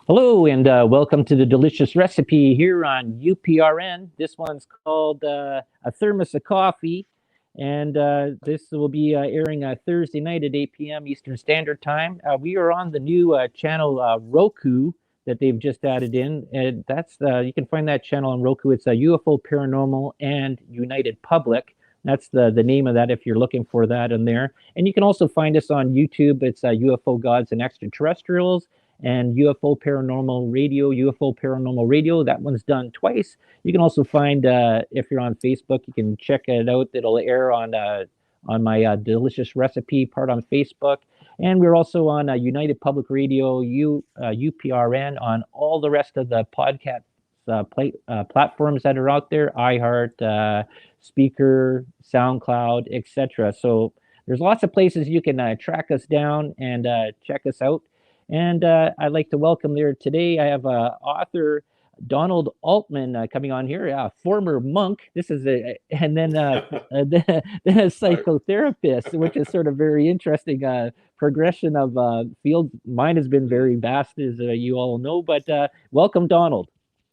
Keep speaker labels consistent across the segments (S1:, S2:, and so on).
S1: Hello, and welcome to the delicious recipe here on UPRN. This one's called A Thermos of Coffee, and this will be airing Thursday night at 8 p.m. Eastern Standard Time. We are on the new channel Roku that they've just added in, and that's you can find that channel on Roku. It's UFO Paranormal and United Public. That's the name of that if you're looking for that in there. And you can also find us on YouTube. It's UFO Gods and Extraterrestrials and UFO Paranormal Radio. That one's done twice. You can also find if you're on Facebook, you can check it out. It'll air on my delicious recipe part on Facebook. And we're also on United Public Radio, UPRN, on all the rest of the podcast platforms that are out there: iHeart, Speaker, SoundCloud, etc. So there's lots of places you can track us down and check us out. And I'd like to welcome there today. I have author Donald Altman coming on here, a former monk. This is and then the psychotherapist, which is sort of very interesting progression of fields. Mine has been very vast, as you all know. But welcome, Donald.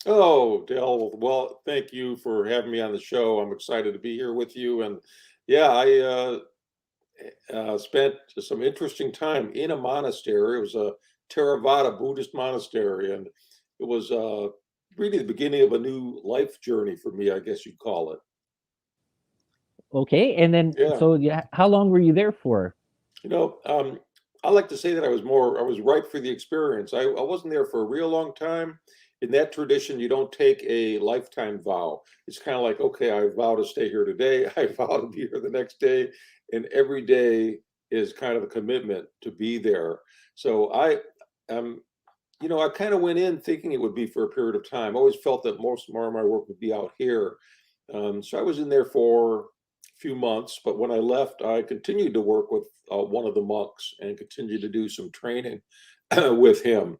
S2: Oh, Dell. Well, thank you for having me on the show. I'm excited to be here with you. And yeah, I spent some interesting time in a monastery. It was a Theravada Buddhist monastery, and it was really the beginning of a new life journey for me, I guess you'd call it.
S1: Okay, and then so yeah, how long were you there for?
S2: I like to say that I was right for the experience. I wasn't there for a real long time. In that tradition, you don't take a lifetime vow. It's kind of like, okay, I vow to stay here today. I vow to be here the next day. And every day is kind of a commitment to be there. So I kind of went in thinking it would be for a period of time. I always felt that more of my work would be out here. So I was in there for a few months, but when I left, I continued to work with one of the monks and continued to do some training with him.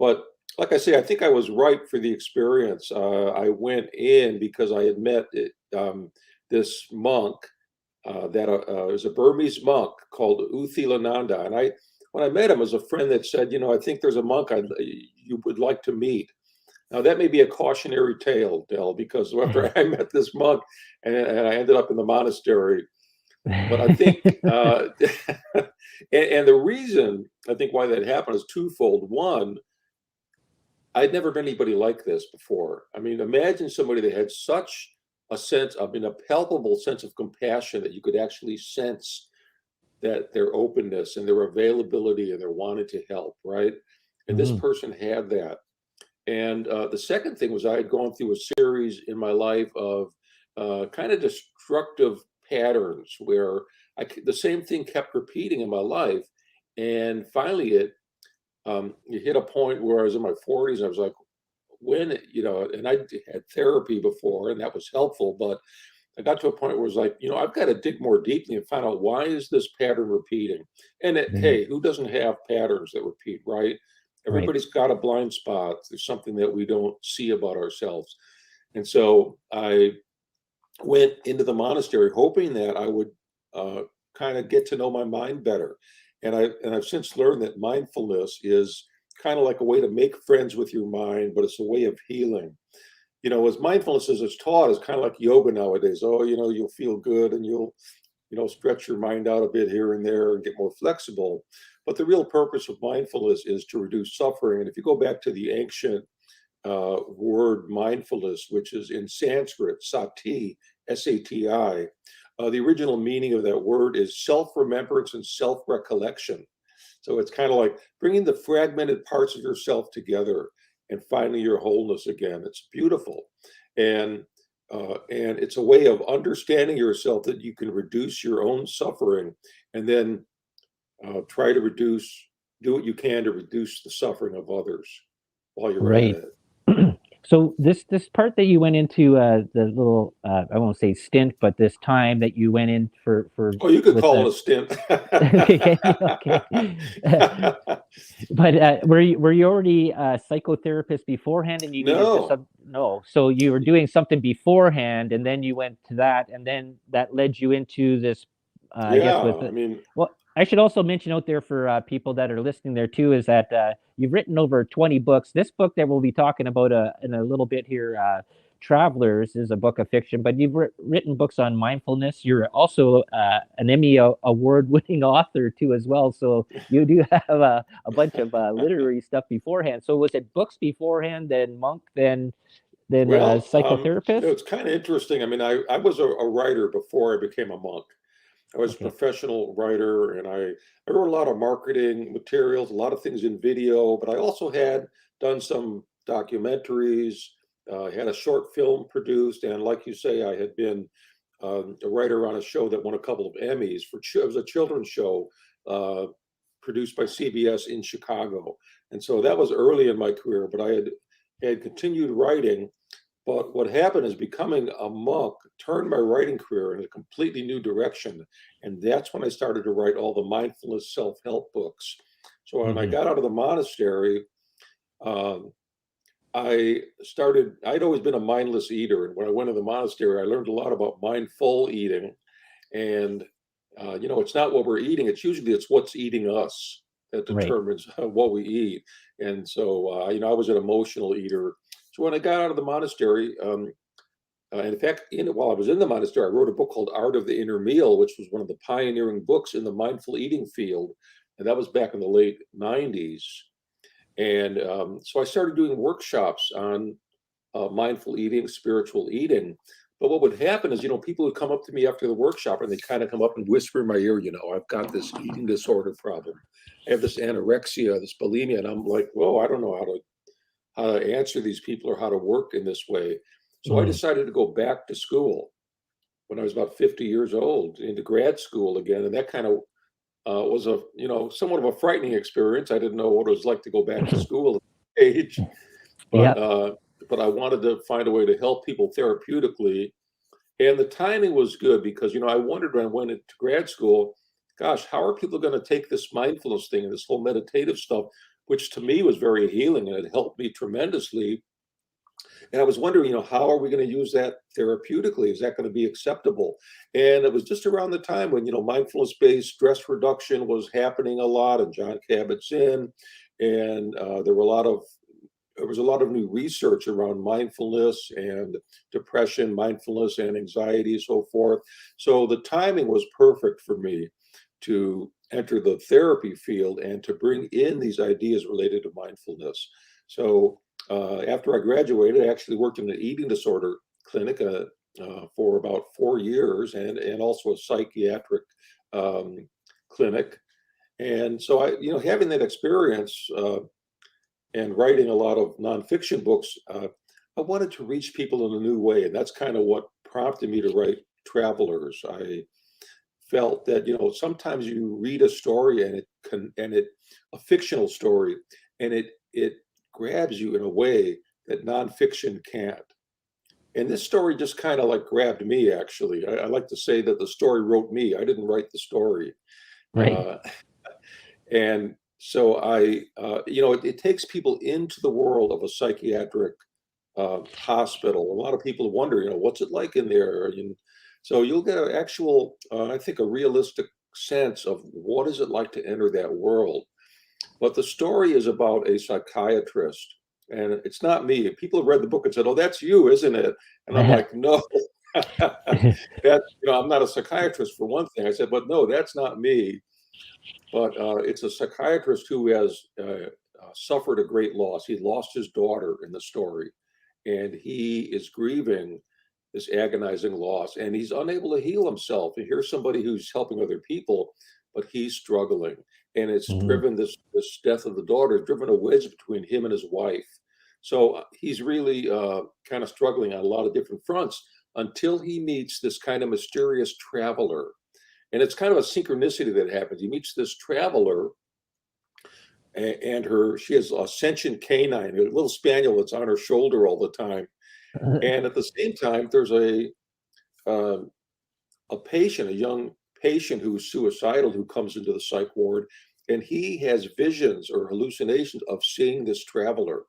S2: But like I say, I think I was right for the experience. I went in because I had met this monk that was a Burmese monk called Uthilananda. And when I met him, as a friend that said, I think there's a monk you would like to meet. Now, that may be a cautionary tale, Del, because after I met this monk and I ended up in the monastery. But I think, and the reason I think why that happened is twofold. One, I'd never met anybody like this before. I mean, imagine somebody that had such a palpable sense of compassion that you could actually sense that their openness and their availability and their wanting to help, right? And this person had that. And the second thing was I had gone through a series in my life of kind of destructive patterns where the same thing kept repeating in my life. And finally, it hit a point where I was in my 40s. I was like, and I had therapy before, and that was helpful. But I got to a point where it was like, I've got to dig more deeply and find out, why is this pattern repeating? And hey, who doesn't have patterns that repeat, right? Everybody's got a blind spot. There's something that we don't see about ourselves. And so I went into the monastery hoping that I would kind of get to know my mind better. And I've since learned that mindfulness is kind of like a way to make friends with your mind, but it's a way of healing. As mindfulness as it's taught is kind of like yoga nowadays. Oh, you'll feel good and you'll stretch your mind out a bit here and there and get more flexible. But the real purpose of mindfulness is to reduce suffering. And if you go back to the ancient word mindfulness, which is in Sanskrit, sati, S-A-T-I, the original meaning of that word is self-remembrance and self-recollection. So it's kind of like bringing the fragmented parts of yourself together and finding your wholeness again. It's beautiful. And it's a way of understanding yourself that you can reduce your own suffering and then try to do what you can to reduce the suffering of others while you're at it.
S1: So this part that you went into the little I won't say stint, but this time that you went in for
S2: you could call it a stint.
S1: Okay. But were you already a psychotherapist beforehand, and you no? So you were doing something beforehand, and then you went to that, and then that led you into this. I guess I should also mention out there for people that are listening there too is that you've written over 20 books. This book that we'll be talking about in a little bit here, Travelers, is a book of fiction, but you've written books on mindfulness. You're also an Emmy award-winning author too as well. So you do have a bunch of literary stuff beforehand. So was it books beforehand, then monk, then
S2: Well,
S1: psychotherapist?
S2: it's kind of interesting. I mean, I was a writer before I became a monk. I was a
S1: Okay.
S2: professional writer, and I wrote a lot of marketing materials, a lot of things in video, but I also had done some documentaries, had a short film produced, and like you say, I had been a writer on a show that won a couple of Emmys it was a children's show produced by CBS in Chicago. And so that was early in my career, but I had continued writing. But what happened is becoming a monk turned my writing career in a completely new direction. And that's when I started to write all the mindfulness self-help books. So when I
S1: Hmm.
S2: got out of the monastery, um, I'd always been a mindless eater. And when I went to the monastery, I learned a lot about mindful eating. And, it's not what we're eating, it's what's eating us that
S1: Right.
S2: determines what we eat. And so, I was an emotional eater. So when I got out of the monastery, and in fact, while I was in the monastery, I wrote a book called Art of the Inner Meal, which was one of the pioneering books in the mindful eating field. And that was back in the late 90s. And so I started doing workshops on mindful eating, spiritual eating. But what would happen is, people would come up to me after the workshop and they kind of come up and whisper in my ear, I've got this eating disorder problem. I have this anorexia, this bulimia. And I'm like, whoa, I don't know how to answer these people or how to work in this way. So I
S1: Mm.
S2: decided to go back to school when I was about 50 years old into grad school again. And that kind of was somewhat of a frightening experience. I didn't know what it was like to go back to school at that age, but,
S1: Yeah.
S2: uh, but I wanted to find a way to help people therapeutically. And the timing was good because, I wondered when I went into grad school, gosh, how are people going to take this mindfulness thing and this whole meditative stuff, which to me was very healing and it helped me tremendously. And I was wondering, how are we going to use that therapeutically? Is that going to be acceptable? And it was just around the time when, mindfulness-based stress reduction was happening a lot, and John Kabat-Zinn, and there was a lot of new research around mindfulness and depression, mindfulness and anxiety, so forth. So the timing was perfect for me to enter the therapy field and to bring in these ideas related to mindfulness. So after I graduated, I actually worked in an eating disorder clinic for about 4 years and also a psychiatric um, clinic. And so having that experience and writing a lot of nonfiction books, I wanted to reach people in a new way. And that's kind of what prompted me to write Travelers. I felt that, sometimes you read a story a fictional story, and it grabs you in a way that nonfiction can't. And this story just kind of like grabbed me, actually. I like to say that the story wrote me. I didn't write the story.
S1: Right.
S2: Uh, and so it takes people into the world of a psychiatric hospital. A lot of people wonder, what's it like in there? And so you'll get an actual, I think, a realistic sense of what is it like to enter that world. But the story is about a psychiatrist, and it's not me. People have read the book and said, "Oh, that's you, isn't it?" And I'm like, "No, I'm not a psychiatrist for one thing." I said, "But no, that's not me." But it's a psychiatrist who has suffered a great loss. He lost his daughter in the story, and he is grieving this agonizing loss, and he's unable to heal himself. And here's somebody who's helping other people, but he's struggling, and it's
S1: Mhm.
S2: driven this death of the daughter, driven a wedge between him and his wife. So he's really kind of struggling on a lot of different fronts until he meets this kind of mysterious traveler. And it's kind of a synchronicity that happens. He meets this traveler, and she has a sentient canine, a little spaniel that's on her shoulder all the time. And at the same time, there's uh, a patient, a young patient who's suicidal who comes into the psych ward, and he has visions or hallucinations of seeing this traveler.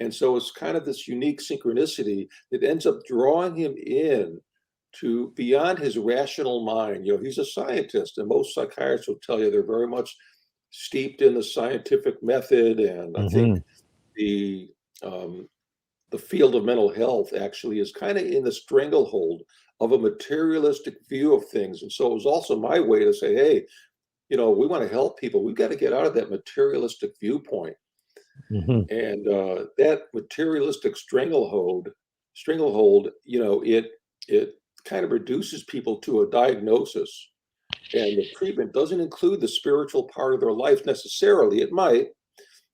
S2: And so it's kind of this unique synchronicity that ends up drawing him in to beyond his rational mind. You know, he's a scientist, and most psychiatrists will tell you they're very much steeped in the scientific method. And I think the field of mental health actually is kind of in the stranglehold of a materialistic view of things. And so it was also my way to say, hey, you know, we want to help people. We've got to get out of that materialistic viewpoint. And that materialistic stranglehold, you know, it kind of reduces people to a diagnosis. And the treatment doesn't include the spiritual part of their life necessarily. It might.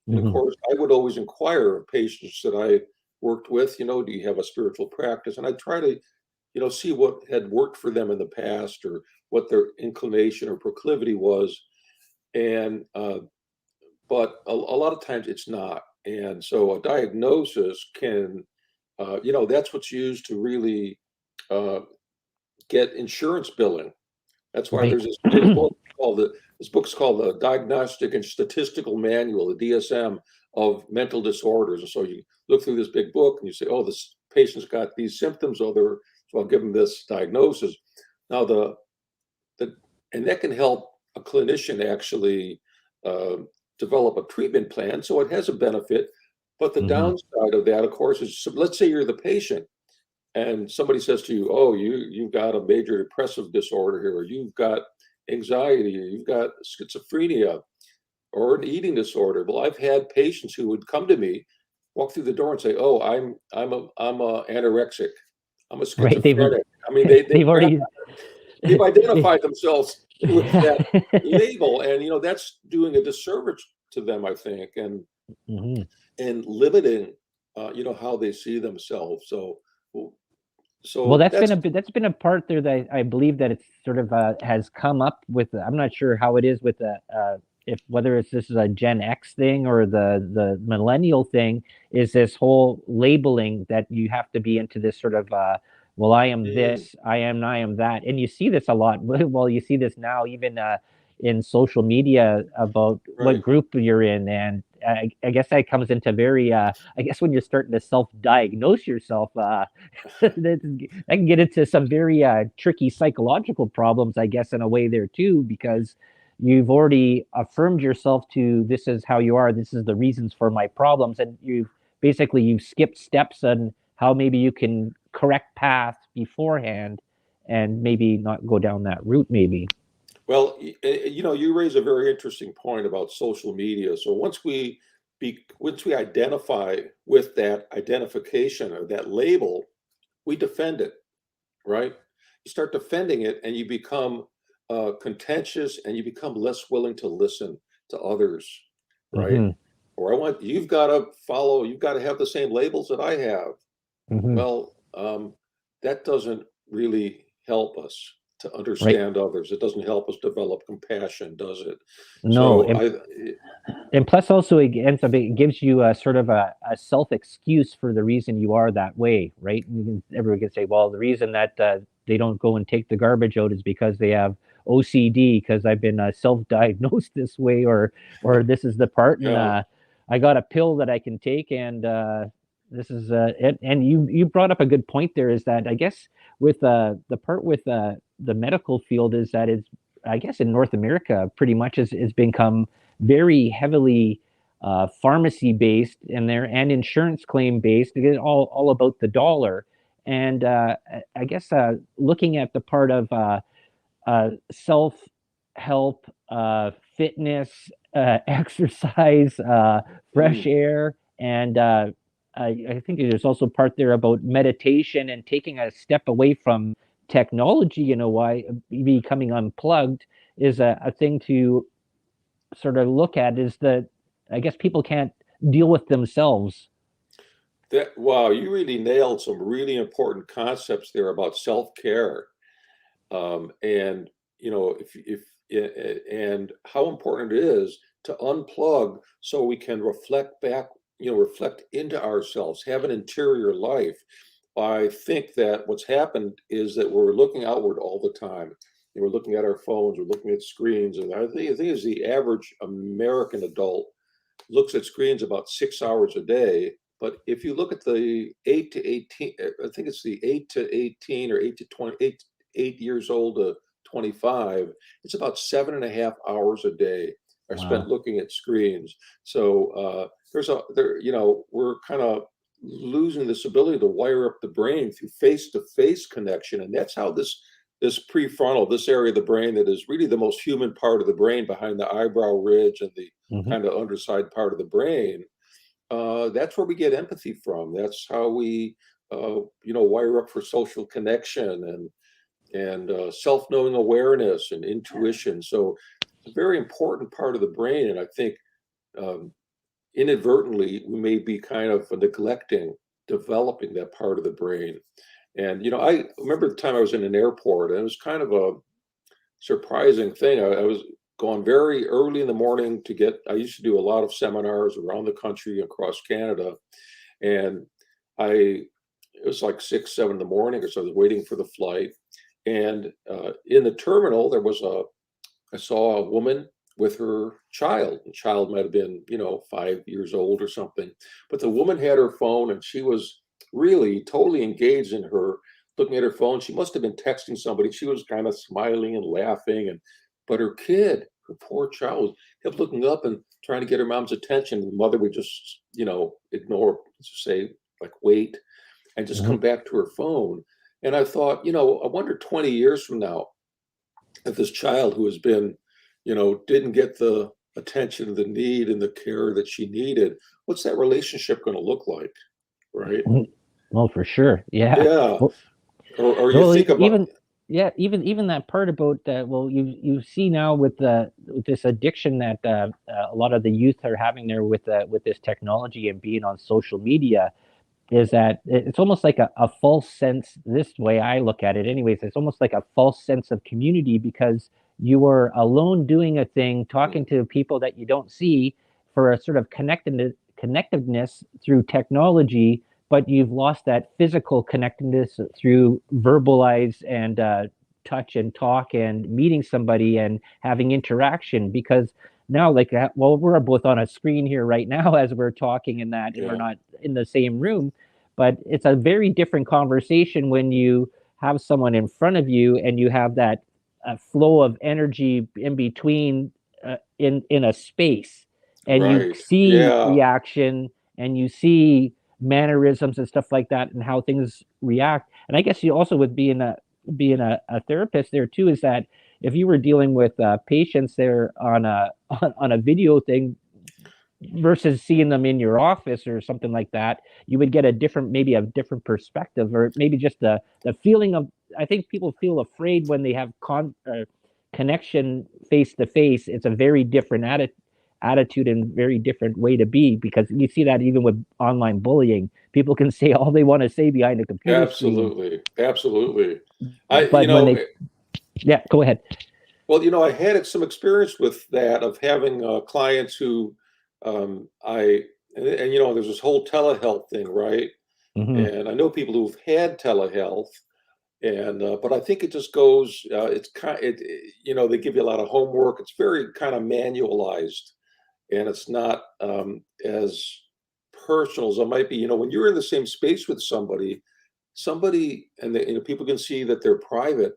S2: And of course, I would always inquire of patients that I worked with, you know, do you have a spiritual practice? And I try to, you know, see what had worked for them in the past or what their inclination or proclivity was. And, but a lot of times it's not. And so a diagnosis can, you know, that's what's used to really get insurance billing. That's why there's this big book called this book's called the Diagnostic and Statistical Manual, the DSM of mental disorders. And so you look through this big book and you say, oh, this patient's got these symptoms, so I'll give them this diagnosis. Now and that can help a clinician actually develop a treatment plan. So it has a benefit. But the downside of that, of course, is, so let's say you're the patient and somebody says to you, oh, you've got a major depressive disorder here, or you've got anxiety, or you've got schizophrenia, or an eating disorder. Well, I've had patients who would come to me, walk through the door and say, oh, I'm a anorexic, I'm a schizophrenic. I mean, they've identified themselves with that label, and you know, that's doing a disservice to them, I think, and limiting you know, how they see themselves. So
S1: well, that's been a part there that I believe that it's sort of has come up with. I'm not sure how it is with the if whether this is a Gen X thing or the millennial thing, is this whole labeling that you have to be into this sort of well, I am this, I am that, and you see this a lot. Well, you see this now even in social media about what group you're in, and I guess that comes into very I guess when you're starting to self-diagnose yourself, that can get into some very tricky psychological problems, I guess, in a way there too, because you've already affirmed yourself to, this is how you are, this is the reasons for my problems, and you've skipped steps on how maybe you can correct path beforehand and maybe not go down that route maybe.
S2: Well, you know, you raise a very interesting point about social media. So once we identify with that identification or that label, we defend it, right? You start defending it, and you become contentious, and you become less willing to listen to others, right? Or you've got to have the same labels that I have. Well, that doesn't really help us to understand others. It doesn't help us develop compassion, does it?
S1: No.
S2: So
S1: and plus also it gives you a sort of a self-excuse for the reason you are that way, right? Everyone can say, well, the reason that they don't go and take the garbage out is because they have OCD, because I've been self-diagnosed this way, or this is the part, and I got a pill that I can take, and this is it. And you brought up a good point there, is that I guess with the part with the medical field is that it's, I guess in North America pretty much has become very heavily pharmacy based and insurance claim based. It's all about the dollar. And I guess looking at the part of self-help, fitness, exercise, fresh air, and I think there's also part there about meditation and taking a step away from technology, you know, why becoming unplugged is a thing to sort of look at, is that I guess people can't deal with themselves.
S2: Wow, you really nailed some really important concepts there about self-care. And you know, and how important it is to unplug so we can reflect back, you know, reflect into ourselves, have an interior life. I think that what's happened is that we're looking outward all the time. And we're looking at our phones, we're looking at screens, and I think is the average American adult looks at screens about 6 hours a day, But if you look at the 8 to 18, I think it's the 8 to 18 or 8 to 28, 8 years old to 25, it's about 7.5 hours a day are spent
S1: Wow.
S2: looking at screens. So we're kind of losing this ability to wire up the brain through face-to-face connection, and that's how this prefrontal, this area of the brain that is really the most human part of the brain behind the eyebrow ridge and the
S1: Hmm.
S2: kind of underside part of the brain, that's where we get empathy from. That's how we, wire up for social connection and self-knowing awareness and intuition. So it's a very important part of the brain, and I think um, inadvertently we may be kind of neglecting developing that part of the brain. And I remember the time I was in an airport, and it was kind of a surprising thing. I was going very early in the morning to get. I used to do a lot of seminars around the country, across Canada, and it was like 6, 7 in the morning or so. I was waiting for the flight, and in the terminal I saw a woman with her child. The child might have been 5 years old or something, but the woman had her phone and she was really totally engaged in her looking at her phone. She must have been texting somebody. She was kind of smiling and laughing, but her kid, her poor child, kept looking up and trying to get her mom's attention. The mother would just ignore, say, like, wait, and just
S1: Hmm.
S2: come back to her phone. And I thought, I wonder 20 years from now if this child who has been, didn't get the attention, the need, and the care that she needed, what's that relationship going to look like? Right.
S1: Well, for sure. Yeah.
S2: Yeah.
S1: Well,
S2: Or you
S1: well,
S2: think about,
S1: even yeah, even that part about well, you see now with with this addiction that a lot of the youth are having there with this technology and being on social media, is that it's almost like a false sense. This way I look at it, anyways, it's almost like a false sense of community because you are alone doing a thing, talking to people that you don't see for a sort of connectiveness through technology, but you've lost that physical connectedness through verbalize and touch and talk and meeting somebody and having interaction. Because now, like, well, we're both on a screen here right now as we're talking and that, and we're
S2: yeah,
S1: not in the same room, but it's a very different conversation when you have someone in front of you and you have that flow of energy in between, in a space, and you
S2: right.
S1: see
S2: Yeah,
S1: reaction and you see mannerisms and stuff like that and how things react. And I guess you also, with being a therapist there too, is that if you were dealing with patients there on on a video thing versus seeing them in your office or something like that, you would get maybe a different perspective, or maybe just the feeling of. I think people feel afraid when they have connection face to face. It's a very different attitude and very different way to be, because you see that even with online bullying. People can say all they want to say behind a computer screen,
S2: absolutely. Absolutely. I,
S1: but when they, yeah, go ahead.
S2: well, I had some experience with that, of having clients who there's this whole telehealth thing, right?
S1: Hmm.
S2: And I know people who've had telehealth, and but I think it just goes. It's kind. They give you a lot of homework. It's very kind of manualized, and it's not as personal as it might be. When you're in the same space with somebody, and people can see that they're private.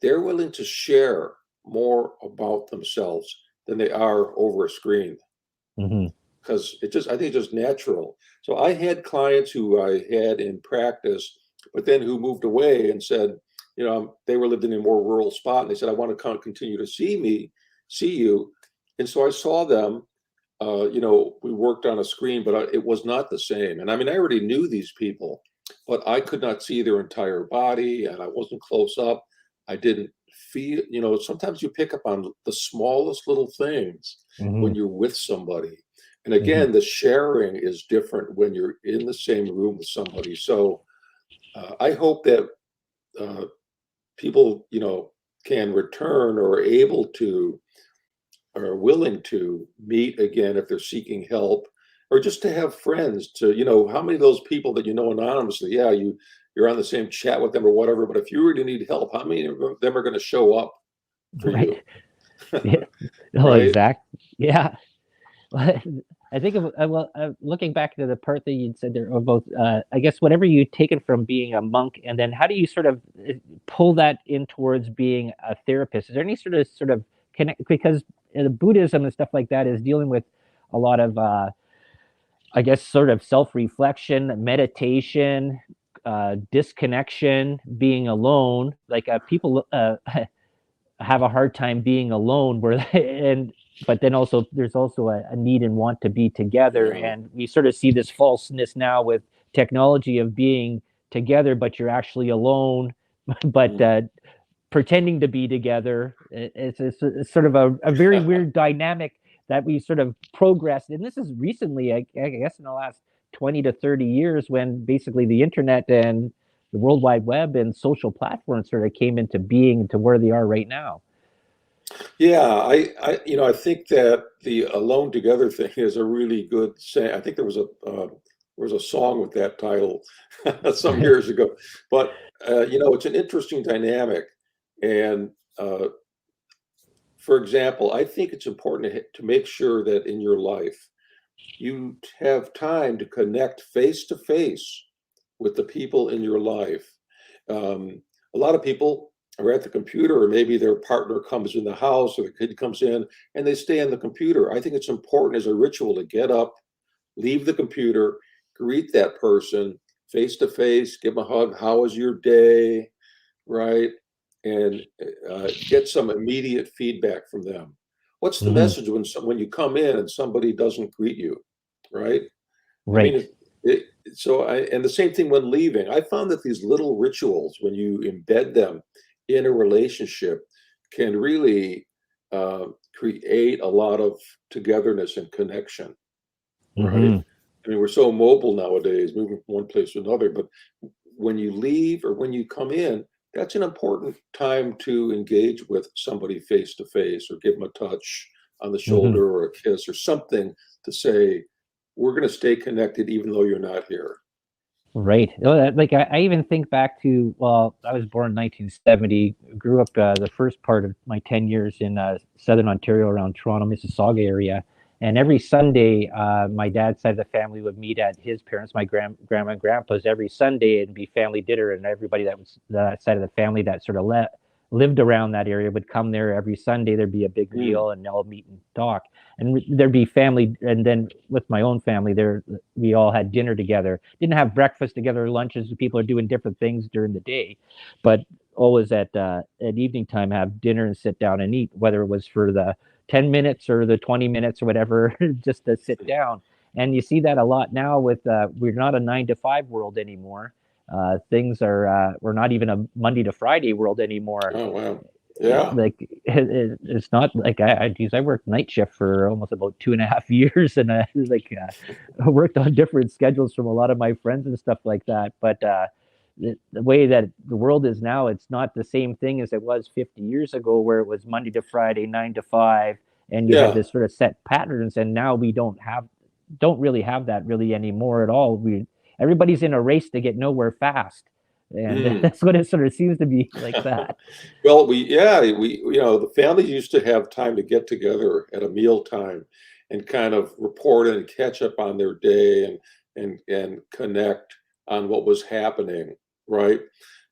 S2: They're willing to share more about themselves than they are over a screen,
S1: Hmm.
S2: because I think it's just natural. So I had clients who I had in practice, but then who moved away and said, they were living in a more rural spot, and they said, I want to continue to see you. And so I saw them. We worked on a screen, but it was not the same. And I mean, I already knew these people, but I could not see their entire body, and I wasn't close up. I didn't feel, sometimes you pick up on the smallest little things
S1: Hmm.
S2: when you're with somebody. And
S1: Hmm.
S2: again, the sharing is different when you're in the same room with somebody. So I hope that people, can return, or are able to, are willing to meet again if they're seeking help, or just to have friends. To, how many of those people that anonymously, yeah, you're on the same chat with them or whatever, but if you really need help, how many of them are going to show up for
S1: Right.
S2: you?
S1: Yeah. Oh,
S2: Right.
S1: exact. Yeah. I I think looking back to the part that you said there about, I guess whatever you've taken from being a monk, and then how do you sort of pull that in towards being a therapist? Is there any sort of connect? Because Buddhism and stuff like that is dealing with a lot of, I guess, sort of self-reflection, meditation, disconnection, being alone. Like people have a hard time being alone, but then also there's also a need and want to be together, and we sort of see this falseness now with technology of being together, but you're actually alone, but pretending to be together. It's sort of a very weird dynamic that we sort of progressed, and this is recently, I guess, in the last 20 to 30 years, when basically the internet and the World Wide Web and social platforms sort of came into being to where they are right now.
S2: Yeah, I think that the alone together thing is a really good saying. I think there was a song with that title some years ago, but it's an interesting dynamic. And for example, I think it's important to make sure that in your life you have time to connect face to face with the people in your life. A lot of people are at the computer, or maybe their partner comes in the house or the kid comes in and they stay on the computer. I think it's important as a ritual to get up, leave the computer, greet that person face to face, give them a hug. How was your day? Right? And get some immediate feedback from them. What's the message when you come in and somebody doesn't greet you? Right?
S1: Right.
S2: I mean, and the same thing when leaving. I found that these little rituals, when you embed them in a relationship, can really create a lot of togetherness and connection. Right? I mean, we're so mobile nowadays, moving from one place to another. But when you leave or when you come in, that's an important time to engage with somebody face to face, or give them a touch on the shoulder or a kiss or something to say, we're going to stay connected even though you're not here.
S1: Right. Like I even think back to, well, I was born in 1970, grew up the first part of my 10 years in Southern Ontario around Toronto, Mississauga area. And every Sunday, my dad's side of the family would meet at his parents, my grandma and grandpa's, every Sunday, and be family dinner. And everybody that was that side of the family that sort of lived around that area would come there every Sunday. There'd be a big meal and they'll meet and talk. And there'd be family. And then with my own family there, we all had dinner together. Didn't have breakfast together, lunches. People are doing different things during the day, but always at evening time, have dinner and sit down and eat, whether it was for the 10 minutes or the 20 minutes or whatever, just to sit down. And you see that a lot now with, we're not a 9 to 5 world anymore. Things are, we're not even a Monday to Friday world anymore.
S2: Oh, wow. Yeah.
S1: Like it's not like I worked night shift for almost about 2.5 years, and I worked on different schedules from a lot of my friends and stuff like that. But the way that the world is now, it's not the same thing as it was 50 years ago, where it was Monday to Friday, 9 to 5, and you had this sort of set patterns. And now we don't really have that really anymore at all. Everybody's in a race to get nowhere fast. And that's what it sort of seems to be like that.
S2: Well, the families used to have time to get together at a meal time and kind of report and catch up on their day and connect on what was happening, right?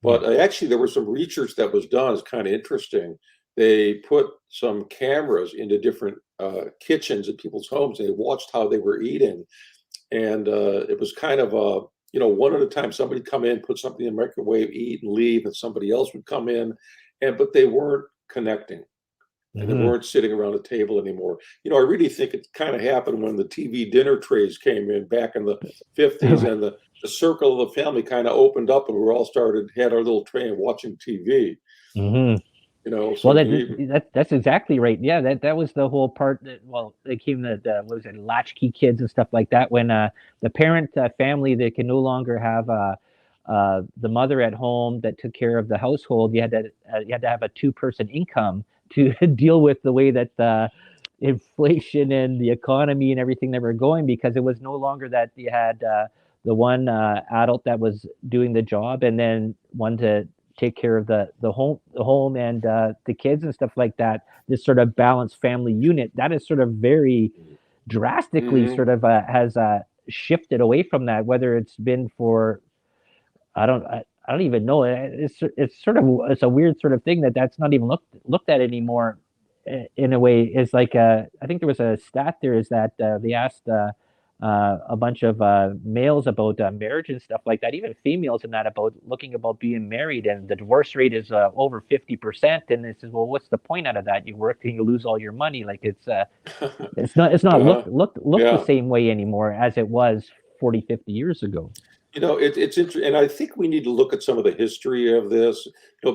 S2: But actually, there was some research that was done. It's kind of interesting. They put some cameras into different kitchens in people's homes, and they watched how they were eating. And it was kind of one at a time. Somebody come in, put something in the microwave, eat and leave, and somebody else would come in, but they weren't connecting, and they weren't sitting around a table anymore. I really think it kind of happened when the TV dinner trays came in back in the 50s, and the circle of the family kind of opened up, and we all had our little tray and watching TV. So
S1: that's exactly right. Yeah, that was the whole part. They came what was it, latchkey kids and stuff like that. When the parent family, they can no longer have the mother at home that took care of the household. You had to have a 2-person income to deal with the way that the inflation and the economy and everything that were going, because it was no longer that you had the one adult that was doing the job and then one to take care of the home and the kids and stuff like that. This sort of balanced family unit that is sort of very drastically
S2: Hmm.
S1: sort of has shifted away from that. Whether it's been for I don't even know. It's sort of it's a weird sort of thing that's not even looked at anymore. In a way, is like I think there was a stat there is that they asked a bunch of males about marriage and stuff like that, even females and that about looking about being married, and the divorce rate is over 50%. And it says, well, what's the point out of that? You work and you lose all your money. Like it's not
S2: Uh-huh.
S1: looked the
S2: Yeah.
S1: same way anymore as it was 40, 50 years ago.
S2: It's interesting, and I think we need to look at some of the history of this.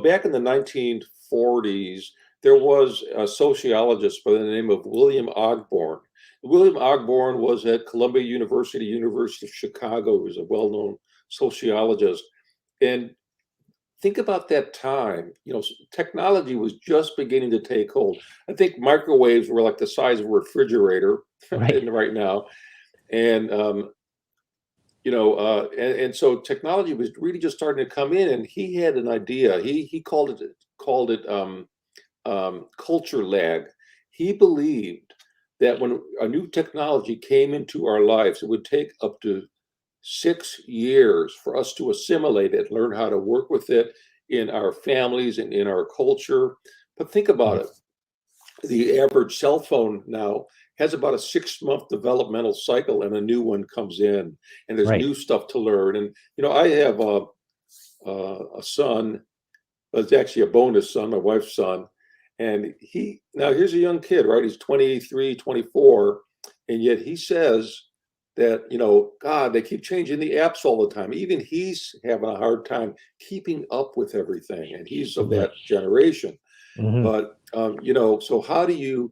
S2: Back in the 1940s, there was a sociologist by the name of William Ogborn. William Ogborn was at Columbia University, University of Chicago. He was a well-known sociologist. And think about that time. Technology was just beginning to take hold. I think microwaves were like the size of a refrigerator
S1: Right.
S2: right now. And and so technology was really just starting to come in, and he had an idea. He called it culture lag. He believed that when a new technology came into our lives, it would take up to 6 years for us to assimilate it, learn how to work with it in our families and in our culture. But think about
S1: Yeah.
S2: it. The average cell phone now has about a 6 month developmental cycle, and a new one comes in, and there's
S1: Right.
S2: new stuff to learn. And I have a son. It's actually a bonus son, my wife's son. And here's a young kid, right? He's 23, 24, and yet he says that, God, they keep changing the apps all the time. Even he's having a hard time keeping up with everything, and he's of
S1: Right.
S2: that generation.
S1: Hmm.
S2: But so how do you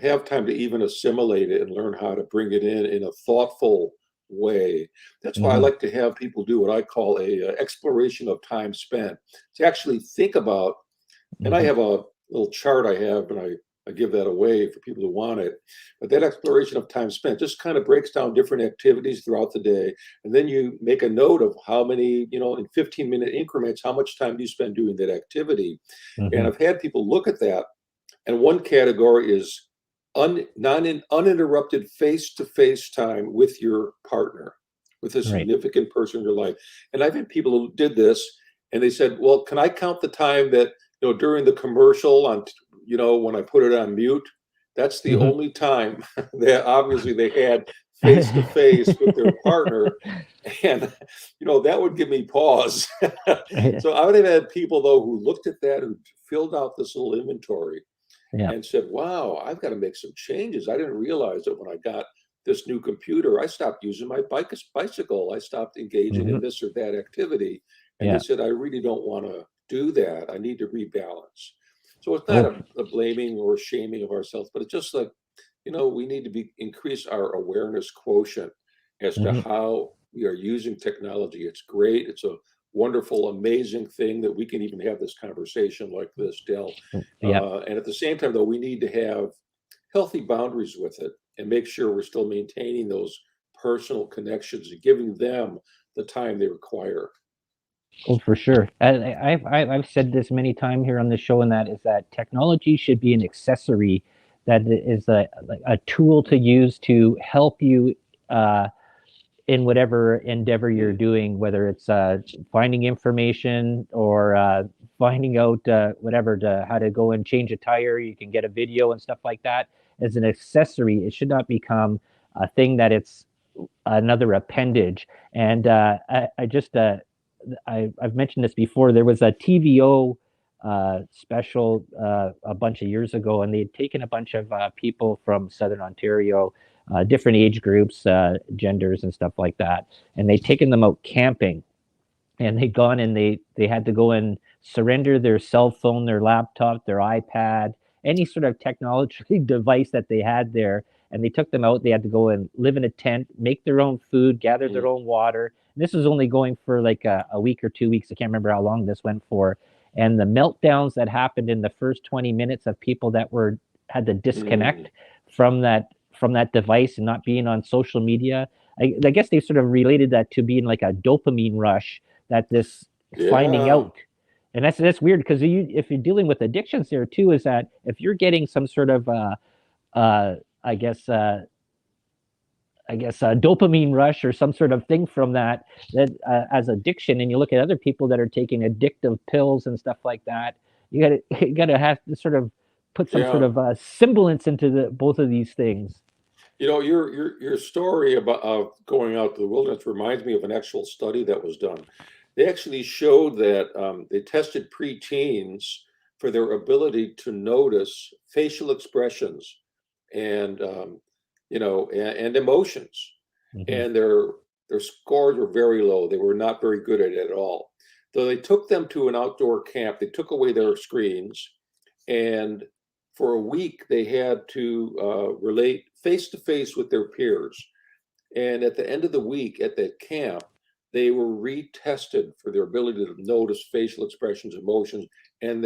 S2: have time to even assimilate it and learn how to bring it in a thoughtful way? That's why I
S1: Hmm.
S2: like to have people do what I call a exploration of time spent, to actually think about. And I
S1: Hmm.
S2: have a little chart I have, and I give that away for people who want it. But that exploration of time spent just kind of breaks down different activities throughout the day. And then you make a note of how many, in 15-minute increments, how much time do you spend doing that activity. And
S1: Hmm.
S2: I've had people look at that, and one category is uninterrupted face-to-face time with your partner, with a
S1: Right.
S2: significant person in your life. And I've had people who did this, and they said, well, can I count the time that, during the commercial on, when I put it on mute? That's the
S1: Hmm.
S2: only time that obviously they had face-to-face with their partner. And, that would give me pause. So I would have had people, though, who looked at that, who filled out this little inventory
S1: Yeah.
S2: and said, wow, I've got to make some changes. I didn't realize that when I got this new computer, I stopped using my bicycle. I stopped engaging
S1: Hmm.
S2: in this or that activity. And they
S1: Yeah.
S2: said, I really don't want to do that. I need to rebalance. So it's not
S1: Oh.
S2: a blaming or shaming of ourselves, but it's just like, we need to increase our awareness quotient as to
S1: Hmm.
S2: how we are using technology. It's great. It's a wonderful, amazing thing that we can even have this conversation like this, Dell.
S1: Yeah.
S2: And at the same time, though, we need to have healthy boundaries with it and make sure we're still maintaining those personal connections and giving them the time they require.
S1: Oh, for sure. I've said this many times here on the show, and that is that technology should be an accessory, that is a tool to use to help you uh, in whatever endeavor you're
S2: Mm,
S1: doing, whether it's finding information or finding out whatever how to go and change a tire. You can get a video and stuff like that as an accessory. It should not become a thing that it's another appendage. And I just I've mentioned this before. There was a TVO special a bunch of years ago, and they had taken a bunch of people from Southern Ontario, different age groups, genders, and stuff like that, and they'd taken them out camping, and they'd gone and they had to go and surrender their cell phone, their laptop, their iPad, any sort of technology device that they had there. And they took them out. They had to go and live in a tent, make their own food, gather their
S2: mm,
S1: own water. And this was only going for like a week or 2 weeks. I can't remember how long this went for. And the meltdowns that happened in the first 20 minutes of people that were had to
S2: mm,
S1: disconnect from that device and not being on social media. I guess they sort of related that to being like a dopamine rush, that this finding
S2: yeah.
S1: out. And that's weird, because if you're dealing with addictions there too, is that if you're getting some sort of I guess I guess, a dopamine rush or some sort of thing from that as addiction. And you look at other people that are taking addictive pills and stuff like that. You gotta have to sort of put some sort
S2: Yeah.
S1: of semblance into both of these things.
S2: Your story about going out to the wilderness reminds me of an actual study that was done. They actually showed that they tested preteens for their ability to notice facial expressions and and emotions,
S1: Hmm.
S2: and their scores were very low. They were not very good at it at all. So they took them to an outdoor camp. They took away their screens, and for a week they had to relate face to face with their peers. And at the end of the week at that camp, they were retested for their ability to notice facial expressions, emotions, and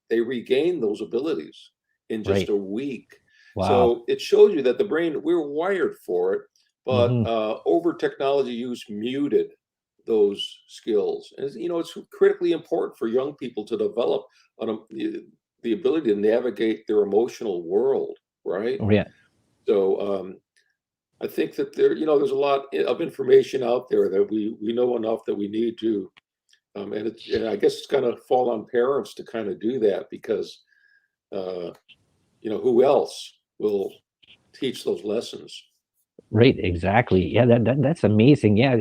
S2: they regained those abilities in just
S1: Right.
S2: a week.
S1: Wow.
S2: So it shows you that the brain, we're wired for it, but
S1: Hmm.
S2: over technology use muted those skills. And it's critically important for young people to develop the ability to navigate their emotional world, right?
S1: Oh, yeah.
S2: So I think that there's a lot of information out there that we know enough that we need to, and I guess it's going to fall on parents to kind of do that because, uh, who else will teach those lessons?
S1: Right, exactly. Yeah, that's amazing. Yeah,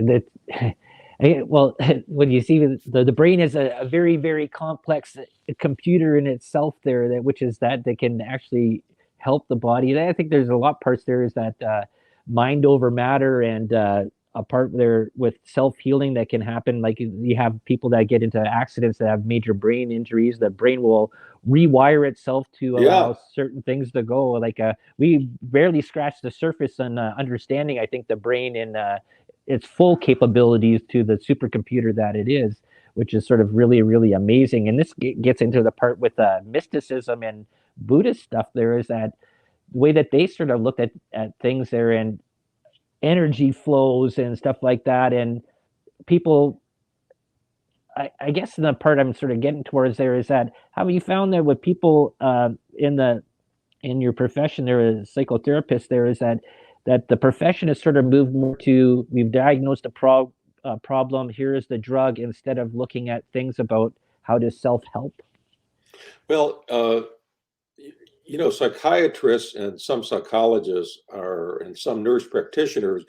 S1: well, when you see the brain is a very, very complex computer in itself there, that which is that can actually help the body. And I think there's a lot parts there is that mind over matter, and a part there with self-healing that can happen. Like you have people that get into accidents that have major brain injuries. The brain will rewire itself to allow
S2: Yeah,
S1: certain things to go. Like we barely scratched the surface on understanding, I think, the brain and its full capabilities to the supercomputer that it is, which is sort of really, really amazing. And this gets into the part with mysticism and Buddhist stuff. There is that way that they sort of looked at things there and energy flows and stuff like that. And people, I guess the part I'm sort of getting towards there is that how have you found that with people in your profession there as a psychotherapist there is that the profession has sort of moved more to we've diagnosed a problem, here is the drug, instead of looking at things about how to self-help.
S2: well, psychiatrists and some psychologists and some nurse practitioners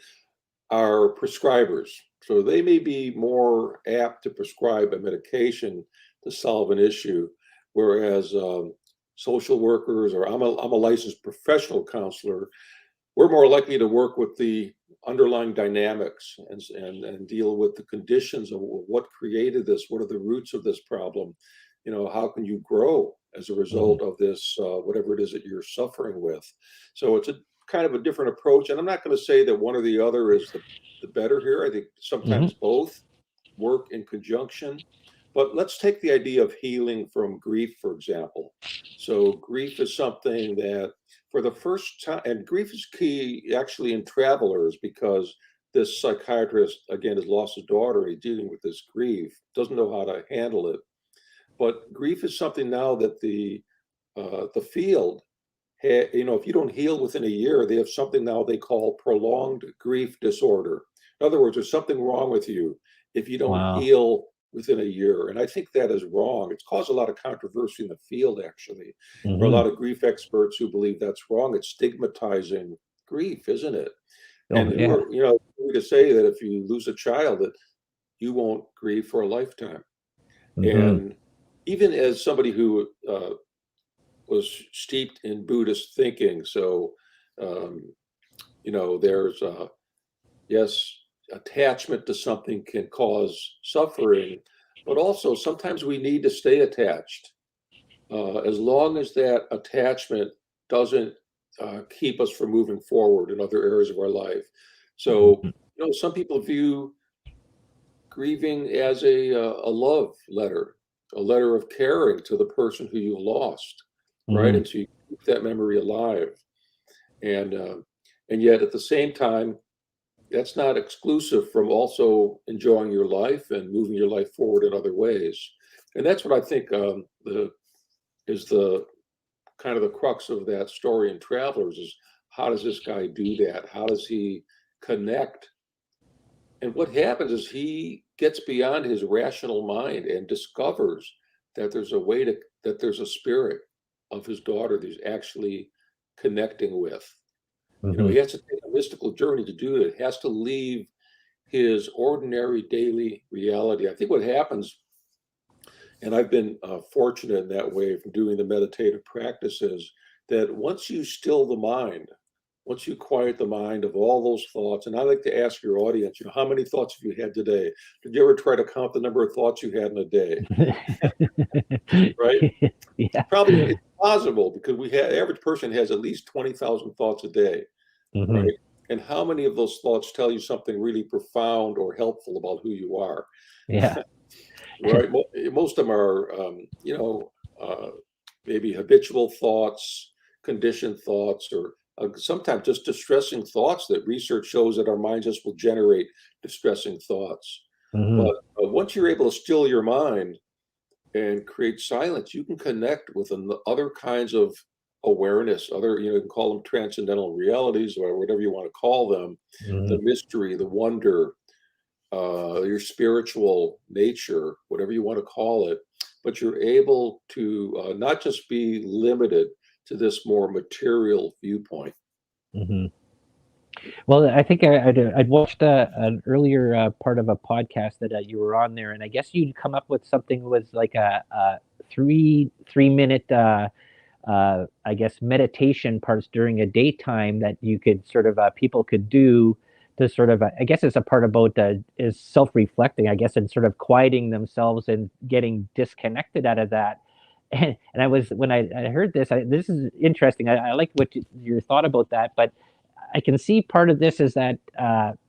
S2: are prescribers. So they may be more apt to prescribe a medication to solve an issue, whereas social workers, or I'm a licensed professional counselor, we're more likely to work with the underlying dynamics and deal with the conditions of what created this, what are the roots of this problem, how can you grow as a
S1: Mhm.
S2: result of this, whatever it is that you're suffering with. So it's a kind of a different approach, and I'm not going to say that one or the other is the better here. I think
S1: Mhm.
S2: sometimes both work in conjunction. But let's take the idea of healing from grief, for example. So grief is something that for the first time, and grief is key actually in travelers, because this psychiatrist, again, has lost a daughter. He's dealing with this grief, doesn't know how to handle it. But grief is something now that the field, if you don't heal within a year, they have something now they call prolonged grief disorder. In other words, there's something wrong with you if you don't
S1: Wow.
S2: heal within a year. And I think that is wrong. It's caused a lot of controversy in the field, actually. There are a
S1: Hmm.
S2: lot of grief experts who believe that's wrong. It's stigmatizing grief, isn't it?
S1: Oh
S2: And
S1: yeah.
S2: who are we to say that if you lose a child that you won't grieve for a lifetime?
S1: Hmm.
S2: And even as somebody who was steeped in Buddhist thinking, so um, there's yes, attachment to something can cause suffering, but also sometimes we need to stay attached, as long as that attachment doesn't keep us from moving forward in other areas of our life. So, some people view grieving as a love letter, a letter of caring to the person who you lost, right?
S1: Hmm.
S2: And so you keep that memory alive, and and yet at the same time, that's not exclusive from also enjoying your life and moving your life forward in other ways. And that's what I think the kind of the crux of that story in Travelers is, how does this guy do that? How does he connect. And what happens is he gets beyond his rational mind and discovers that that there's a spirit of his daughter that he's actually connecting with. He has to take a mystical journey to do it. He has to leave his ordinary daily reality. I think what happens, and I've been fortunate in that way from doing the meditative practices, that once you still the mind, once you quiet the mind of all those thoughts, and I like to ask your audience, how many thoughts have you had today? Did you ever try to count the number of thoughts you had in a day? Right?
S1: Yeah.
S2: Probably it's possible because average person has at least 20,000 thoughts a day, right? And how many of those thoughts tell you something really profound or helpful about who you are?
S1: Yeah.
S2: Right. Most of them are, maybe habitual thoughts, conditioned thoughts, or sometimes just distressing thoughts that research shows that our mind just will generate distressing thoughts. But once you're able to still your mind and create silence, you can connect with other kinds of awareness, you can call them transcendental realities or whatever you want to call them, the mystery, the wonder, your spiritual nature, whatever you want to call it, but you're able to not just be limited to this more material viewpoint.
S1: Well, I think I'd watched an earlier part of a podcast that you were on there, and I guess you'd come up with something was like a 3 minute I guess meditation parts during a daytime that you could sort of people could do to sort of I guess it's a part about is self-reflecting, I guess, and sort of quieting themselves and getting disconnected out of that. And I was when I heard this, this is interesting. I like what your thought about that, but I can see part of this is that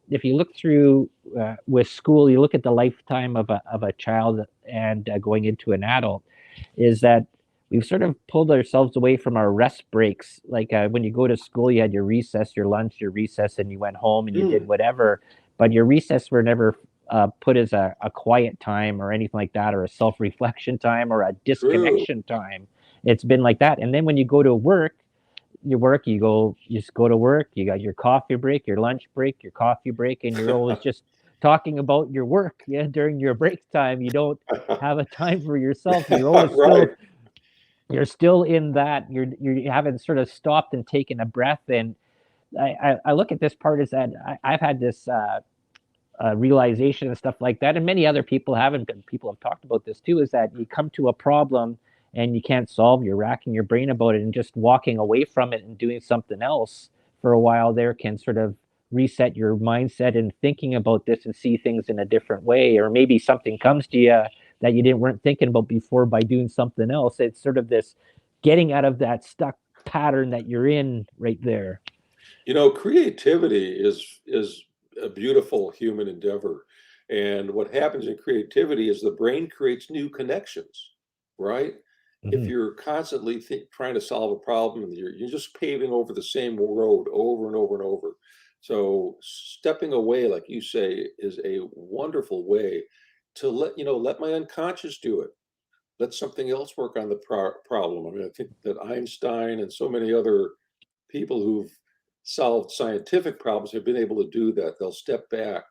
S1: if you look through with school, you look at the lifetime of a child and going into an adult, is that we've sort of pulled ourselves away from our rest breaks. Like when you go to school, you had your recess, your lunch, your recess, and you went home and you did whatever. But your recess were never put as a quiet time or anything like that, or a self-reflection time or a disconnection time. It's been like that. And then when you go to work, you just go to work, you got your coffee break, your lunch break, your coffee break, and you're always just talking about your work. Yeah, during your break time, you don't have a time for yourself. You're always
S2: Right.
S1: you're still in that. You haven't sort of stopped and taken a breath. And I look at this part as that I've had this realization and stuff like that, and many other people haven't. But people have talked about this too. Is that you come to a problem and you can't solve, you're racking your brain about it, and just walking away from it and doing something else for a while there can sort of reset your mindset and thinking about this and see things in a different way. Or maybe something comes to you that you weren't thinking about before by doing something else. It's sort of this getting out of that stuck pattern that you're in right there.
S2: Creativity is a beautiful human endeavor. And what happens in creativity is the brain creates new connections, right? If you're constantly trying to solve a problem, you're just paving over the same road over and over and over. So stepping away, like you say, is a wonderful way to let my unconscious do it. Let something else work on the problem. I mean, I think that Einstein and so many other people who've solved scientific problems have been able to do that. They'll step back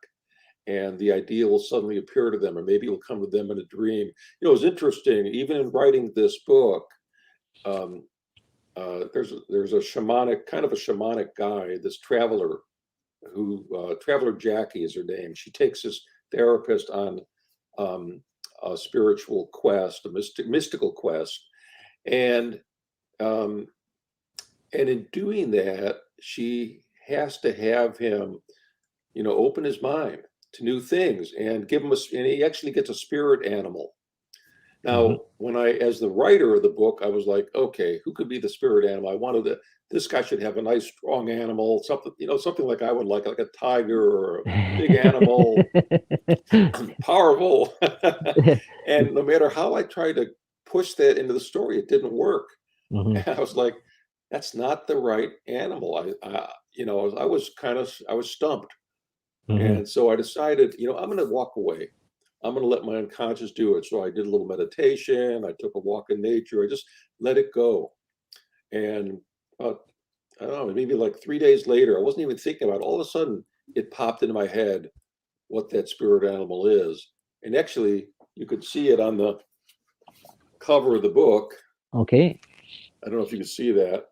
S2: and the idea will suddenly appear to them, or maybe it will come to them in a dream. It's interesting, even in writing this book, there's a shamanic guy, this traveler Traveler Jackie is her name. She takes this therapist on a spiritual quest, a mystical quest. And in doing that, she has to have him, open his mind to new things and give him and he actually gets a spirit animal. Now, when as the writer of the book, I was like, okay, who could be the spirit animal? I wanted this guy should have a nice, strong animal, something like I would like a tiger or a big animal, powerful. And no matter how I tried to push that into the story, it didn't work. And I was like, that's not the right animal. I was stumped. And so I decided, I'm going to walk away. I'm going to let my unconscious do it. So I did a little meditation. I took a walk in nature. I just let it go. And I don't know, maybe like 3 days later, I wasn't even thinking about it. All of a sudden, it popped into my head what that spirit animal is. And actually, you could see it on the cover of the book.
S1: Okay.
S2: I don't know if you can see that.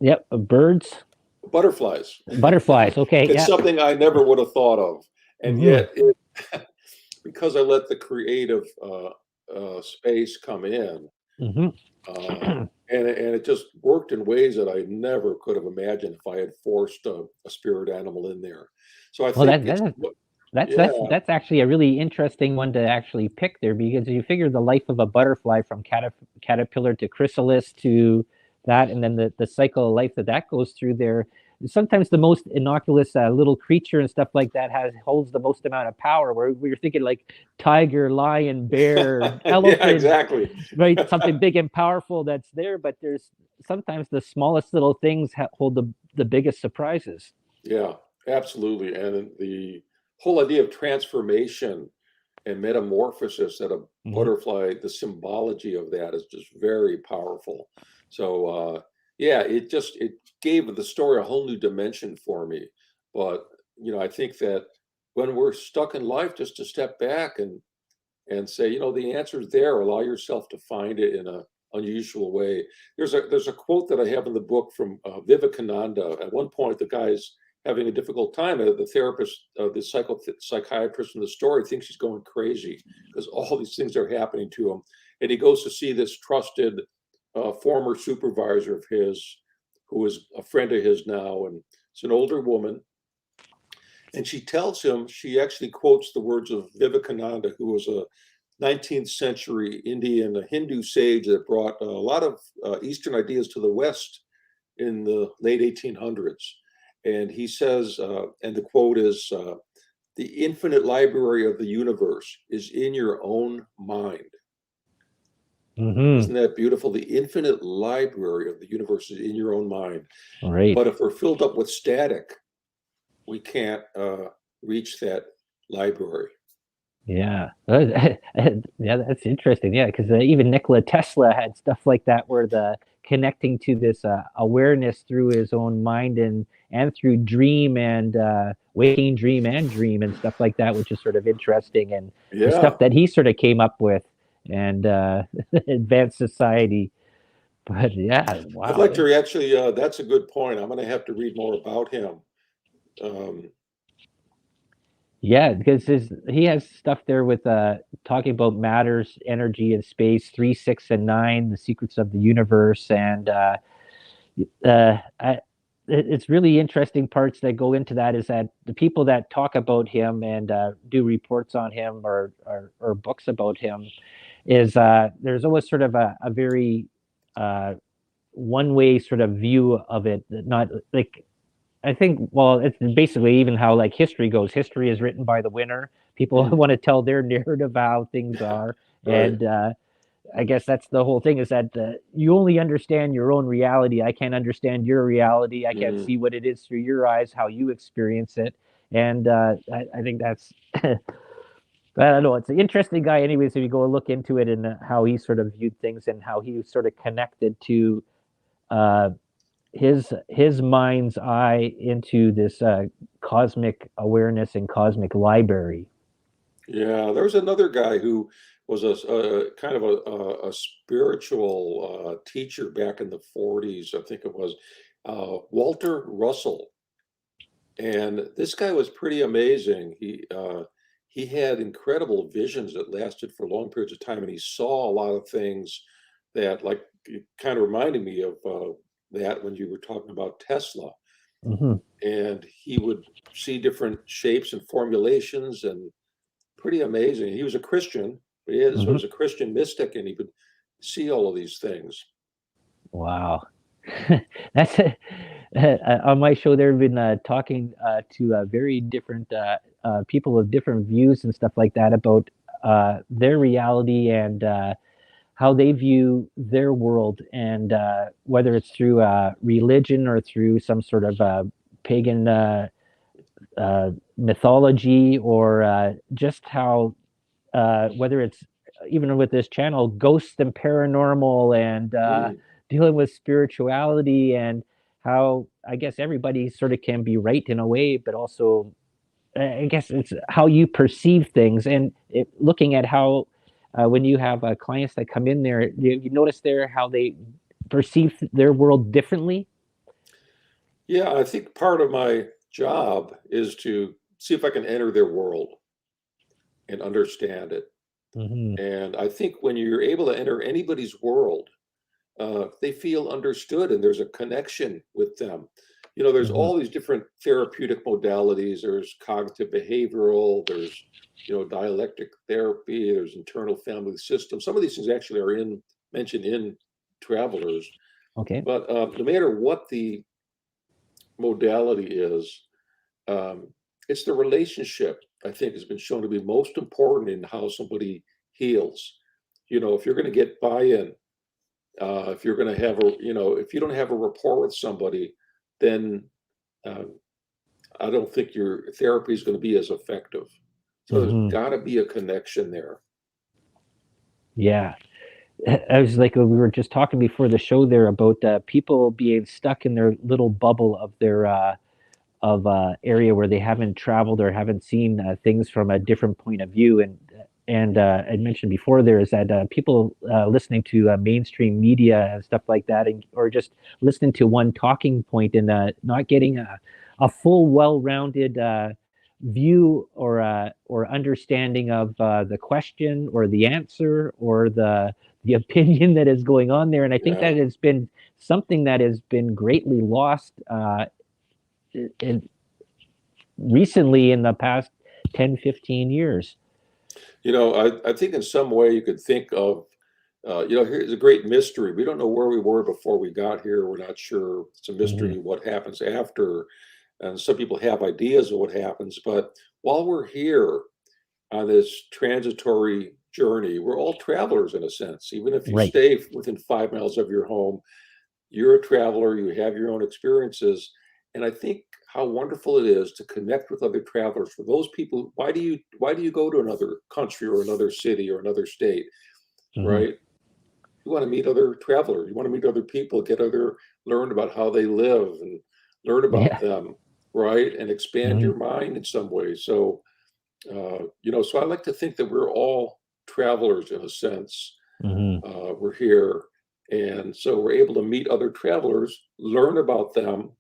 S1: Yep. Birds.
S2: Butterflies.
S1: Butterflies. Okay.
S2: It's
S1: Yeah.
S2: something I never would have thought of. And
S1: Mm-hmm.
S2: yet, because I let the creative space come in,
S1: Mm-hmm.
S2: and it just worked in ways that I never could have imagined if I had forced a spirit animal in there. So I
S1: Well,
S2: think it's, yeah,
S1: that's actually a really interesting one to actually pick there, because you figure the life of a butterfly from caterpillar to chrysalis to that, and then the cycle of life that goes through there. Sometimes the most innocuous little creature and stuff like that holds the most amount of power. Where we're thinking like tiger, lion, bear,
S2: yeah,
S1: elephant,
S2: exactly.
S1: right? Something big and powerful that's there, but there's sometimes the smallest little things hold the biggest surprises.
S2: Yeah, absolutely. And the whole idea of transformation and metamorphosis at a
S1: Mhm.
S2: butterfly, the symbology of that is just very powerful. So yeah, it gave the story a whole new dimension for me. But I think that when we're stuck in life, just to step back and say, the answer's there. Allow yourself to find it in a unusual way. There's a quote that I have in the book from Vivekananda. At one point, the guy's having a difficult time. The therapist, the psychiatrist in the story, thinks he's going crazy because all these things are happening to him, and he goes to see this trusted former supervisor of his, who is a friend of his now, and it's an older woman. And she tells him, she actually quotes the words of Vivekananda, who was a 19th century Indian, a Hindu sage that brought a lot of Eastern ideas to the West in the late 1800s. And he says, and the quote is, the infinite library of the universe is in your own mind.
S1: Mm-hmm.
S2: Isn't that beautiful? The infinite library of the universe is in your own mind.
S1: Right.
S2: But if we're filled up with static, we can't reach that library.
S1: Yeah. Yeah, that's interesting. Yeah, because even Nikola Tesla had stuff like that, where the connecting to this awareness through his own mind and through dream and waking dream and dream and stuff like that, which is sort of interesting, and the
S2: Yeah.
S1: stuff that he sort of came up with and advanced society. But yeah,
S2: I'd
S1: wow.
S2: like to actually, that's a good point. I'm going to have to read more about him. Um,
S1: Yeah, because he has stuff there with talking about matters, energy, and space, 3, 6, and 9, the secrets of the universe, and I, it's really interesting parts that go into that. Is that the people that talk about him and do reports on him or books about him is there's always sort of a very one way sort of view of it, not like I think, well, it's basically even how like history goes. History is written by the winner. People
S2: mm,
S1: want to tell their narrative how things are,
S2: right.
S1: and I guess that's the whole thing. Is that you only understand your own reality. I can't understand your reality. I can't
S2: Mm,
S1: see what it is through your eyes, how you experience it, and I think that's. I don't know. It's an interesting guy, anyways. If you go and look into it and how he sort of viewed things and how he sort of connected to uh, his mind's eye into this cosmic awareness and cosmic library.
S2: yeah, there was another guy who was a kind of a spiritual teacher back in the 40s, I think it was, Walter Russell. And this guy was pretty amazing. He had incredible visions that lasted for long periods of time, and he saw a lot of things that, like, it kind of reminded me of that when you were talking about Tesla.
S1: Mm-hmm.
S2: And he would see different shapes and formulations, and pretty amazing. He was a Christian, but he
S1: Mm-hmm.
S2: was a Christian mystic, and he could see all of these things.
S1: Wow. That's on my show. They've been talking to very different people with different views and stuff like that about their reality and how they view their world, and whether it's through religion or through some sort of pagan mythology, or just how whether it's even with this channel, ghosts and paranormal, and
S2: Mm,
S1: dealing with spirituality, and how I guess everybody sort of can be right in a way, but also I guess it's how you perceive things, and looking at how when you have clients that come in there, you notice there how they perceive their world differently.
S2: Yeah, I think part of my job is to see if I can enter their world and understand it.
S1: Hmm.
S2: And I think when you're able to enter anybody's world, they feel understood and there's a connection with them. There's
S1: Hmm.
S2: all these different therapeutic modalities. There's cognitive behavioral, there's, dialectic therapy, there's internal family system. Some of these things actually are mentioned in Travelers.
S1: Okay.
S2: But no matter what the modality is, um, it's the relationship, I think, has been shown to be most important in how somebody heals. If you're going to get buy-in, if you're going to have if you don't have a rapport with somebody, then uh, I don't think your therapy is going to be as effective. So there's
S1: Hmm.
S2: got to be a connection there.
S1: Yeah. I was like, we were just talking before the show there about people being stuck in their little bubble of their of area where they haven't traveled or haven't seen things from a different point of view. And I mentioned before there is that people listening to mainstream media and stuff like that, or just listening to one talking point and not getting a full, well-rounded view or understanding of the question or the answer or the opinion that is going on there. And I think
S2: Yeah.
S1: that has been something that has been greatly lost in recently in the past 10, 15 years.
S2: I think in some way you could think of, here's a great mystery. We don't know where we were before we got here. We're not sure. It's a
S1: Hmm.
S2: mystery what happens after. And some people have ideas of what happens. But while we're here on this transitory journey, we're all travelers in a sense. Even if you
S1: Right.
S2: stay within 5 miles of your home, you're a traveler, you have your own experiences. And I think how wonderful it is to connect with other travelers. For those people, why do you go to another country or another city or another state,
S1: Hmm.
S2: right? You want to meet other travelers, you want to meet other people, learn about how they live and learn about
S1: Yeah.
S2: them, right? And expand
S1: Hmm.
S2: your mind in some way. So so I like to think that we're all travelers in a sense.
S1: Hmm.
S2: We're here. And so we're able to meet other travelers, learn about them,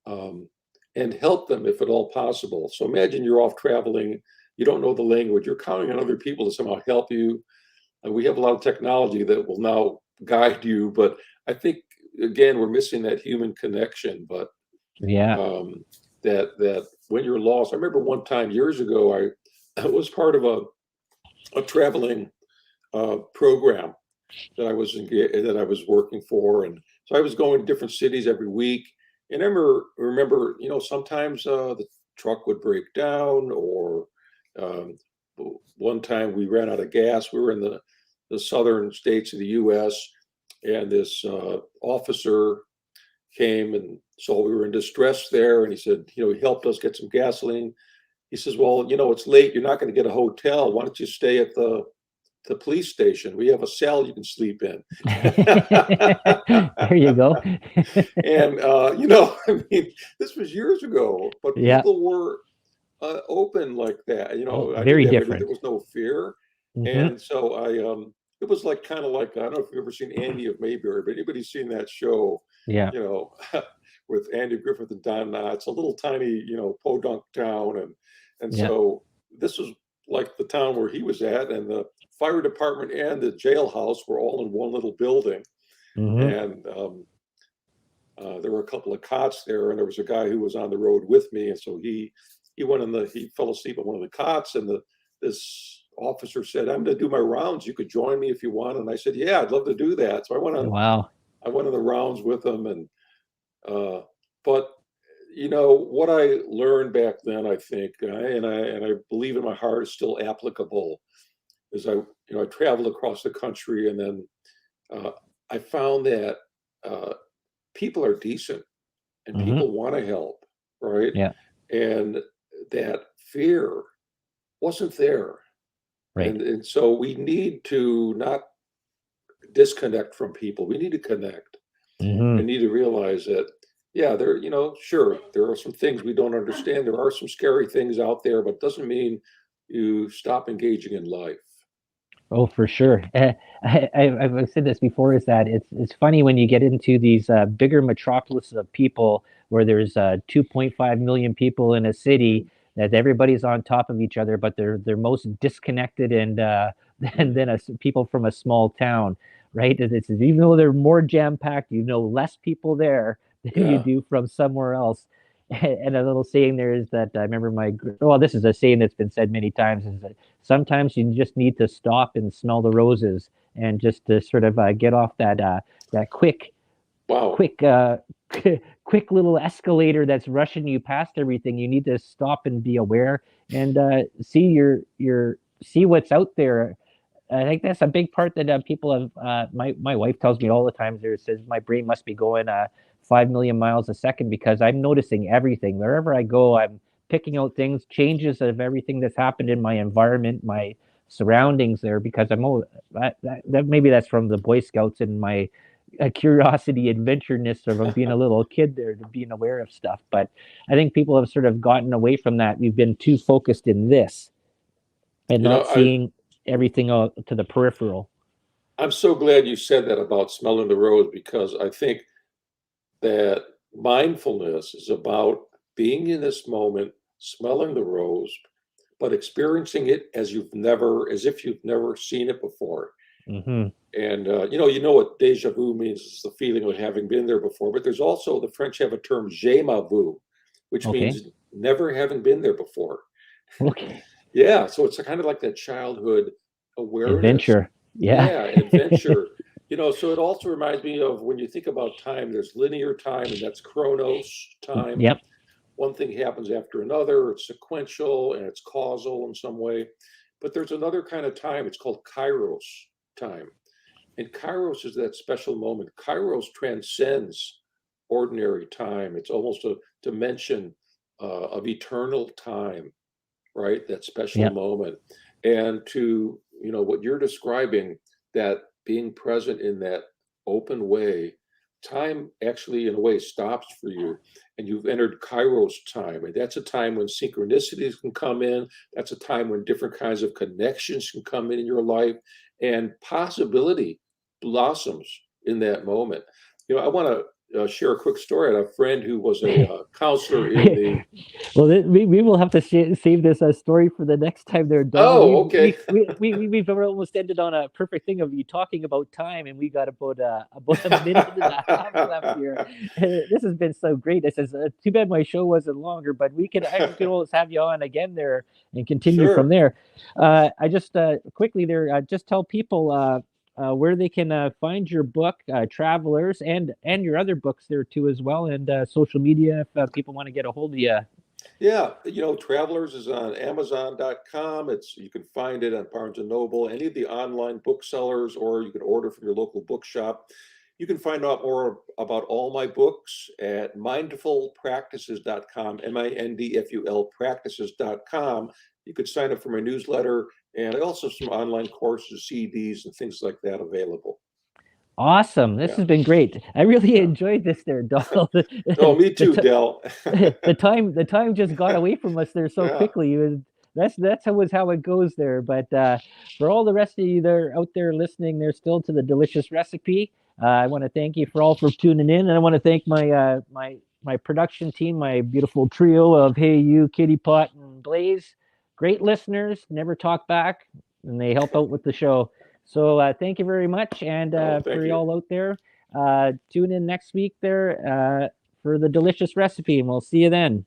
S2: um, and help them if at all possible. So imagine you're off traveling, you don't know the language, you're counting on other people to somehow help you. And we have a lot of technology that will now guide you, but I think again we're missing that human connection. But
S1: Yeah.
S2: that when you're lost, I remember one time years ago, I was part of a traveling program that I was working for, and so I was going to different cities every week. And I remember, sometimes the truck would break down, or um, one time we ran out of gas. We were in the southern states of the U.S., and this officer came and saw we were in distress there, and he said, he helped us get some gasoline. He says, well, it's late. You're not going to get a hotel. Why don't you stay at the police station? We have a cell you can sleep in.
S1: There you go.
S2: And, I mean, this was years ago, but
S1: Yeah.
S2: people were open like that.
S1: Oh,
S2: I knew
S1: very
S2: that really there
S1: different.
S2: was no fear.
S1: Hmm.
S2: And so it was like kind of like, I don't know if you've ever seen Andy of Mayberry, but anybody's seen that show,
S1: Yeah.
S2: you know, with Andy Griffith and Don Knotts, a little tiny, podunk town. And
S1: Yeah.
S2: so this was like the town where he was at, and the fire department and the jailhouse were all in one little building.
S1: Hmm.
S2: And there were a couple of cots there, and there was a guy who was on the road with me, and so he fell asleep on one of the cots, and this officer said, "I'm going to do my rounds. You could join me if you want." And I said, "Yeah, I'd love to do that." So
S1: Wow.
S2: I went on the rounds with him, and but what I learned back then, I think, and I believe in my heart is still applicable, is I traveled across the country, and then uh, I found that uh, people are decent and
S1: Hmm.
S2: people want to help, right?
S1: Yeah.
S2: And that fear wasn't there.
S1: Right.
S2: And so we need to not disconnect from people. We need to connect
S1: Hmm.
S2: and need to realize that Yeah, sure, there are some things we don't understand. There are some scary things out there, but doesn't mean you stop engaging in life.
S1: Oh, for sure. I've said this before, is that it's funny when you get into these bigger metropolises of people where there's 2.5 million people in a city, that everybody's on top of each other, but they're most disconnected and than people from a small town, right? It's even though they're more jam packed, less people there than you
S2: Yeah.
S1: do from somewhere else. And a little saying there is that I remember well, this is a saying that's been said many times, is that sometimes you just need to stop and smell the roses, and just to sort of get off that
S2: Wow.
S1: quick quick little escalator that's rushing you past everything. You need to stop and be aware, and see what's out there. I think that's a big part that people have. My wife tells me all the time. There says my brain must be going 5 million miles a second, because I'm noticing everything wherever I go. I'm picking out things, changes of everything that's happened in my environment, my surroundings there, because I'm that maybe that's from the Boy Scouts and my curiosity, adventureness of being a little kid there, to being aware of stuff. But I think people have sort of gotten away from that. We've been too focused in this and
S2: You know,
S1: not
S2: I
S1: seeing everything to the peripheral.
S2: I'm so glad you said that about smelling the rose, because I think that mindfulness is about being in this moment, smelling the rose, but experiencing it as if you've never seen it before.
S1: Hmm.
S2: And you know what déjà vu means, is the feeling of having been there before. But there's also, the French have a term, "jamais vu," which
S1: Okay.
S2: means never having been there before.
S1: Okay.
S2: Yeah, so it's kind of like that childhood awareness.
S1: Adventure. Yeah.
S2: Yeah, adventure. So it also reminds me of, when you think about time, there's linear time, and that's chronos time.
S1: Yep.
S2: One thing happens after another, it's sequential and it's causal in some way. But there's another kind of time, it's called kairos time. And kairos is that special moment. Kairos transcends ordinary time. It's almost a dimension of eternal time, right? That special
S1: Yep.
S2: moment. And to, what you're describing, that being present in that open way, time actually, in a way, stops for you. And you've entered Kairos time. And that's a time when synchronicities can come in. That's a time when different kinds of connections can come in your life, and possibility blossoms in that moment. I want to share a quick story. I had a friend who was a counselor in the.
S1: Well, we will have to save this story for the next time there, Donald.
S2: Oh, okay.
S1: We've almost ended on a perfect thing of you talking about time, and we got about a minute and a half left here. This has been so great. This is too bad my show wasn't longer, but we could always have you on again there and continue from
S2: Sure.
S1: there. I just quickly there, just tell people where they can find your book, Travelers, and your other books there too as well, and social media if people want to get a hold of you.
S2: Yeah, Travelers is on Amazon.com. You can find it on Barnes and Noble, any of the online booksellers, or you can order from your local bookshop. You can find out more about all my books at mindfulpractices.com, MINDFUL practices.com. You could sign up for my newsletter, and I also have some online courses, CDs, and things like that available.
S1: Awesome. This
S2: Yeah,
S1: has been great. I really
S2: yeah.
S1: enjoyed this there, Donald.
S2: Oh, me
S1: the,
S2: too, Del.
S1: the time just got away from us there so
S2: Yeah,
S1: quickly. That's how it goes there. But for all the rest of you there out there listening, they're still to the delicious recipe. I want to thank you for tuning in, and I want to thank my production team, my beautiful trio of Hey You, Kitty Pot, and Blaze. Great listeners, never talk back, and they help out with the show. So thank you very much, and
S2: oh, thank
S1: for
S2: you.
S1: y'all out there, tune in next week there for the delicious recipe, and we'll see you then.